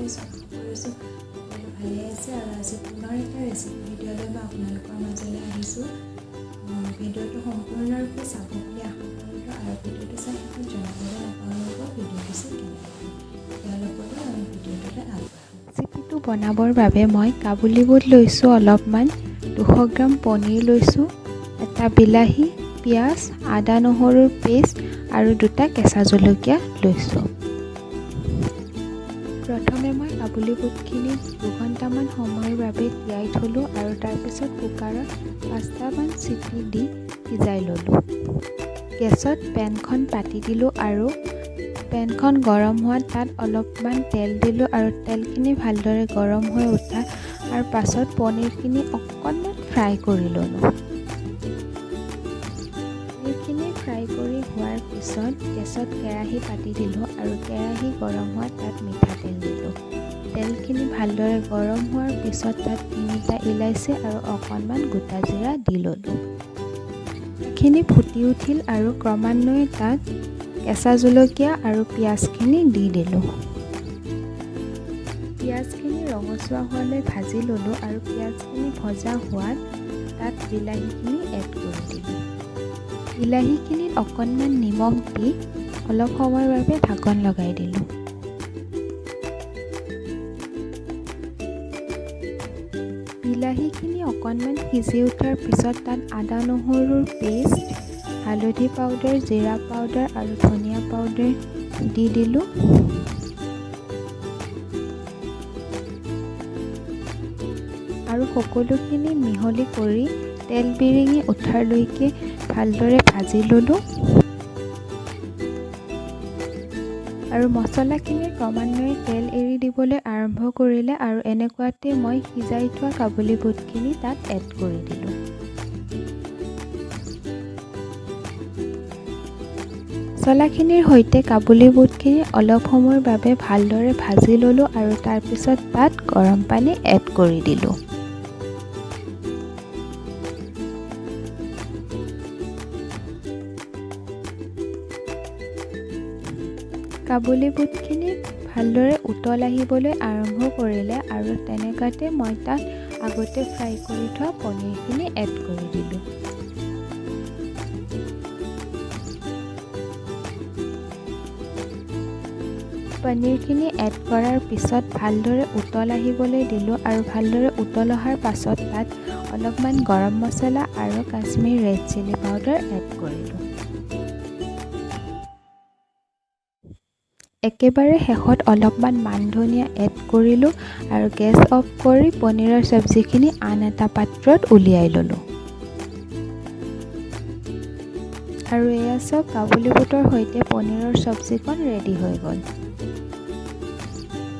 কৰিছোঁ ভালে আছে আৰু আজি পুনৰ এটা ৰেচিপি ভিডিঅ'লৈ মই আপোনালোকৰ মাজলৈ আহিছোঁ ভিডিঅ'টো সম্পূৰ্ণৰূপে চাব বুলি আশা কৰিলোঁ আৰু ভিডিঅ'টো চাই শেষত জনাবলৈ আপোনালোকৰ ভিডিঅ'টো চাই তেওঁলোকৰো আমি ভিডিঅ'টোলৈ আগবাঢ়োঁ ৰেচিপিটো বনাবৰ বাবে মই কাবুলী বুট লৈছোঁ অলপমান 200 গ্ৰাম পনীৰ লৈছোঁ এটা বিলাহী পিঁয়াজ আদা নহৰুৰ পেষ্ট আৰু দুটা কেঁচা জলকীয়া লৈছোঁ প্ৰথমে মই কাবুলী বুটখিনি 2 ঘণ্টামান সময়ৰ বাবে তিয়াই থলোঁ আৰু তাৰপিছত কুকাৰত 5টামান চিটি দি সিজাই ল'লোঁ গেছত পেনখন পাতি দিলোঁ আৰু পেনখন গৰম হোৱাত তাত অলপমান তেল দিলোঁ আৰু তেলখিনি ভালদৰে গৰম হৈ উঠা আৰু পাছত পনীৰখিনি অকণমান ফ্ৰাই কৰি ল'লোঁ পনীৰখিনি ফ্ৰাই কৰি হোৱাৰ পিছত গেছত কেৰাহী পাতি দিলোঁ আৰু কেৰাহী গৰম হোৱাত তাত মিঠাতেল দিলোঁ তেলখিনি ভালদৰে গৰম হোৱাৰ পিছত তাত 3টা ইলাচি আৰু অকণমান গোটা জিৰা দি ল'লোঁ এইখিনি ফুটি উঠিল আৰু ক্ৰমান্বয়ে তাত কেঁচা জলকীয়া আৰু পিঁয়াজখিনি দি দিলোঁ পিঁয়াজখিনি ৰঙচুৱা হোৱালৈ ভাজি ল'লোঁ আৰু পিঁয়াজখিনি ভজা হোৱাত তাত বিলাহীখিনি এড কৰি দিলোঁ বিলাহীখিনিত অকণমান নিমখ দি অলপ সময়ৰ বাবে ঢাকন লগাই দিলোঁ বিলাহীখিনি অকণমান সিজি উঠাৰ পিছত তাত আদা নহৰুৰ পেষ্ট হালধি পাউডাৰ জিৰা পাউডাৰ আৰু ধনিয়া পাউডাৰ দি দিলোঁ আৰু সকলোখিনি মিহলি কৰি তেল বিৰিঙি উঠাৰলৈকে ভালদৰে ভাজি ল'লোঁ আৰু মছলাখিনি ক্ৰমান্বয়ে তেল এৰি দিবলৈ আৰম্ভ কৰিলে আৰু এনেকুৱাতে মই সিজাই থোৱা কাবুলী বুটখিনি তাত এড কৰি দিলোঁ মছলাখিনিৰ সৈতে কাবুলী বুটখিনি অলপ সময়ৰ বাবে ভালদৰে ভাজি ল'লোঁ আৰু তাৰপিছত তাত গৰম পানী এড কৰি দিলোঁ কাবুলী বুটখিনি ভালদৰে উতল আহিবলৈ আৰম্ভ কৰিলে আৰু তেনেকুৱাতে মই তাত আগতে ফ্ৰাই কৰি থোৱা পনীৰখিনি এড কৰি দিলোঁ পনীৰখিনি এড কৰাৰ পিছত ভালদৰে উতল আহিবলৈ দিলোঁ আৰু ভালদৰে উতল অহাৰ পাছত তাত অলপমান গৰম মছলা আৰু Kashmir red chilli powder add কৰিলোঁ একেবাৰে শেষত অলপমান মান ধনিয়া এড কৰিলোঁ আৰু গেছ অফ কৰি পনীৰৰ চব্জিখিনি আন এটা পাত্ৰত উলিয়াই ল'লোঁ আৰু এয়া চাওক কাবুলী বুটৰ সৈতে পনীৰৰ চব্জিখন ৰেডি হৈ গ'ল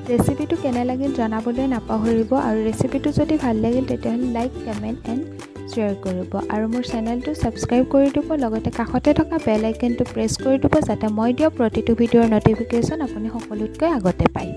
ৰেচিপিটো কেনে লাগিল জনাবলৈ নাপাহৰিব আৰু ৰেচিপিটো যদি ভাল লাগিল তেতিয়াহ'লে লাইক কমেণ্ট এণ্ড শ্বেয়াৰ কৰিব আৰু মোৰ চেনেলটো ছাবস্ক্ৰাইব কৰি দিব লগতে কাষতে থকা বেল আইকনটো প্ৰেছ কৰি দিব যাতে মই দিয়া প্ৰতিটো ভিডিঅ'ৰ নটিফিকেশ্যন আপুনি সকলোতকৈ আগতে পায়